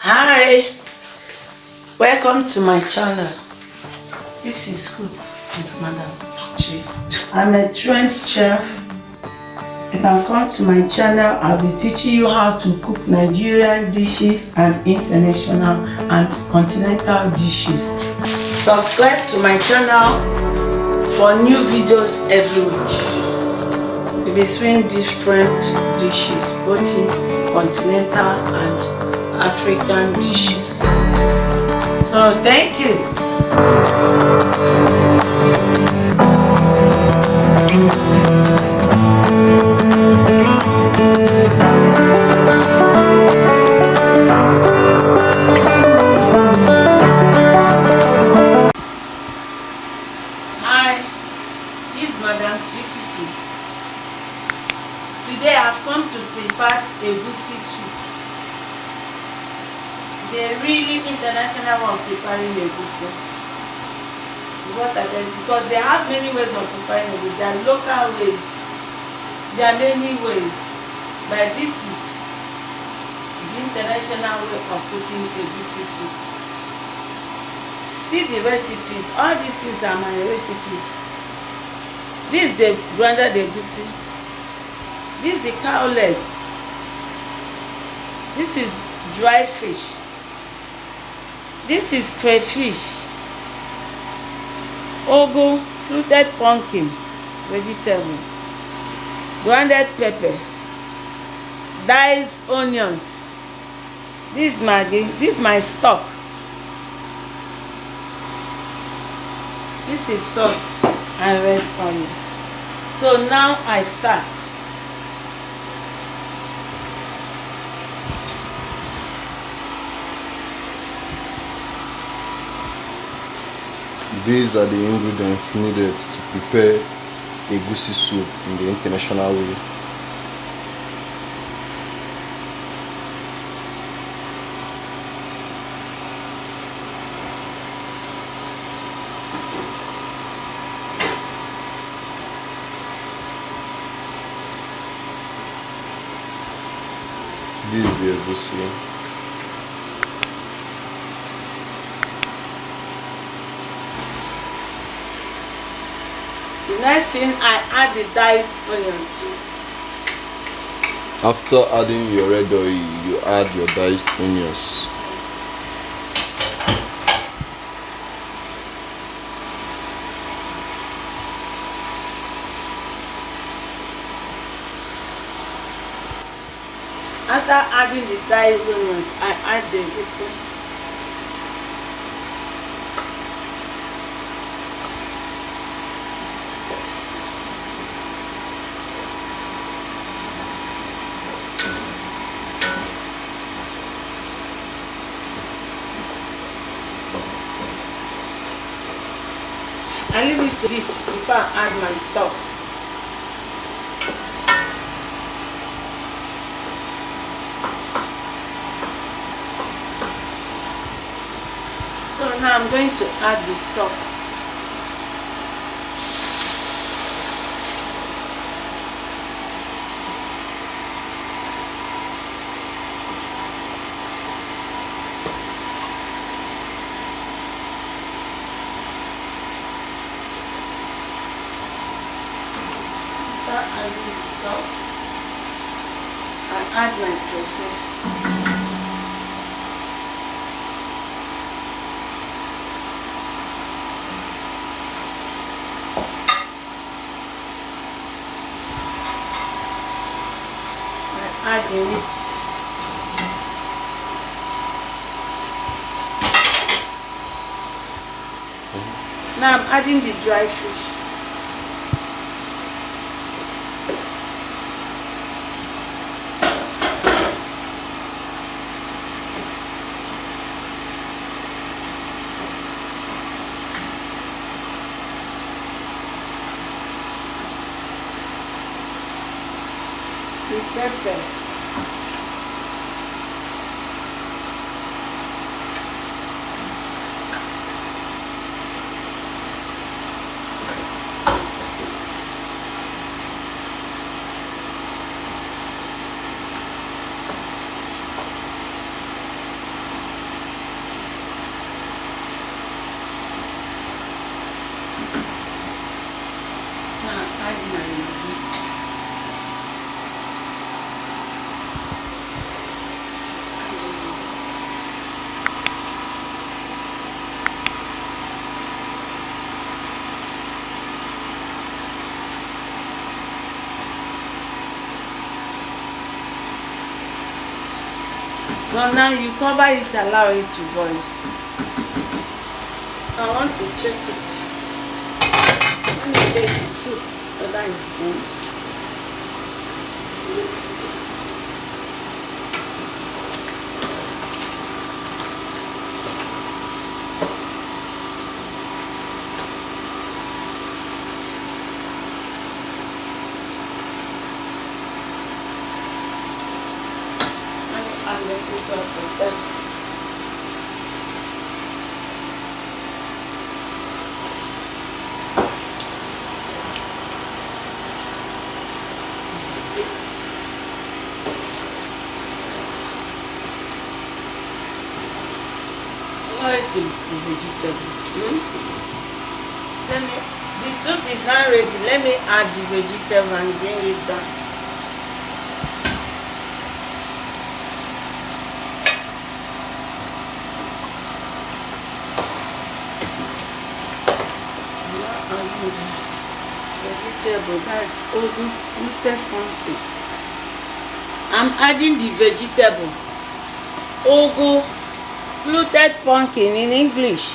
Hi, welcome to my channel. This is Cook with Madam Chi. I'm a trained chef. You can come to my channel. I'll be teaching you how to cook Nigerian dishes and international and continental dishes. Subscribe to my channel for new videos every week. We'll be showing different dishes, both in continental and African dishes. So thank you. Hi, this is Madam Chi. Today I've come to prepare Egusi soup. The really international one preparing Egusi is what I tell you, because they have many ways of preparing Egusi. There are local ways, there are many ways, but this is the international way of cooking Egusi soup. See the recipes. All these things are my recipes. This is the grounded Egusi. This is the cow leg. This is dry fish. This is crayfish, ugu, fluted pumpkin, vegetable, grounded pepper, diced onions. This is maggi. This is my stock. This is salt and red onion. So now I start. These are the ingredients needed to prepare Egusi soup in the international way. This is the Egusi. The next thing, I add the diced onions. After adding your red oil, you add your diced onions. After adding the diced onions, I add the egusi. I leave it to heat before I add my stock. So now I'm going to add the stock. Adding the stock, I add my crayfish. I add the meat. Now I'm adding the dry fish. The pepper. So now you cover it, allow it to boil. I want to check it. Let me check the soup whether it's done. And let this up for test. Allow it to be vegetable. The soup is now ready. Let me add the vegetable and bring it down. Vegetable, that's Ogu fluted pumpkin. I'm adding the vegetable. Ogu fluted pumpkin in English.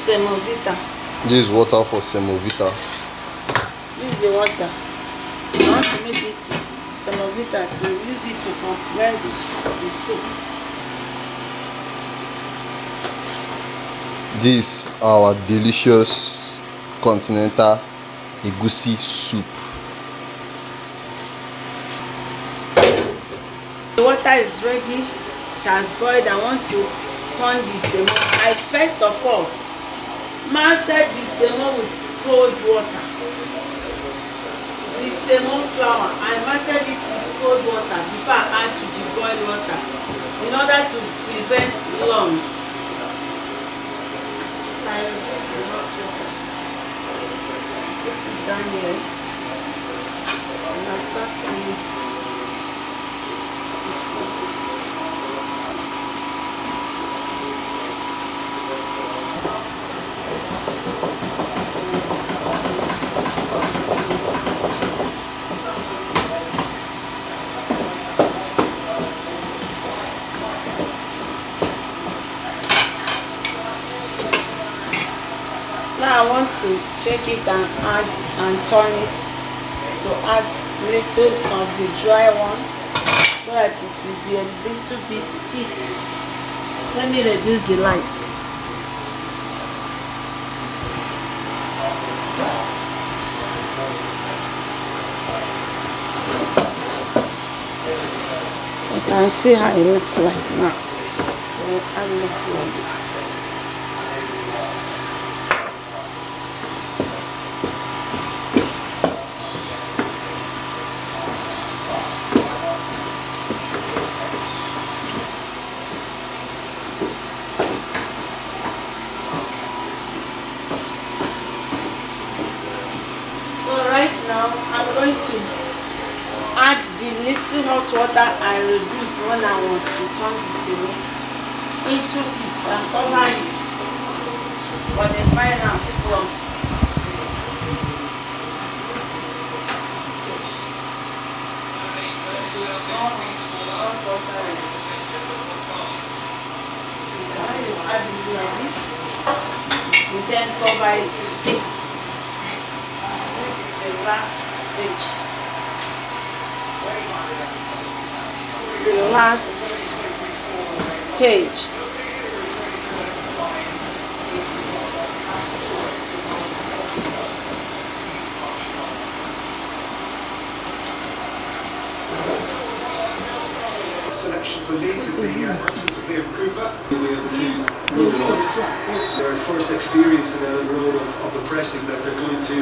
Semovita. This is water for semovita. This is the water. I want to make it semovita to use it to prepare the soup. This is our delicious continental Egusi soup. The water is ready. It has boiled. I want to turn the semo. I first of all melted the semo with cold water. The semo flour, I melted it with cold water before I add to the boiled water in order to prevent lumps. I reduce the hot water. Put it down here and I start cooking. Now I want to check it and add and turn it to add little of the dry one so that it will be a little bit thick. Let me reduce the light. You can see how it looks like now. I'll add it like this. Now I'm going to add the little hot water I reduced when I was to turn the semo into it and cover it for the final flour. This is all hot water. Now you add it like this, you then cover it. The last stage. The last stage. Selection for Leeds in the absence of Liam Cooper. We'll be able to move on. Their first experience in the role of the pressing that they're going to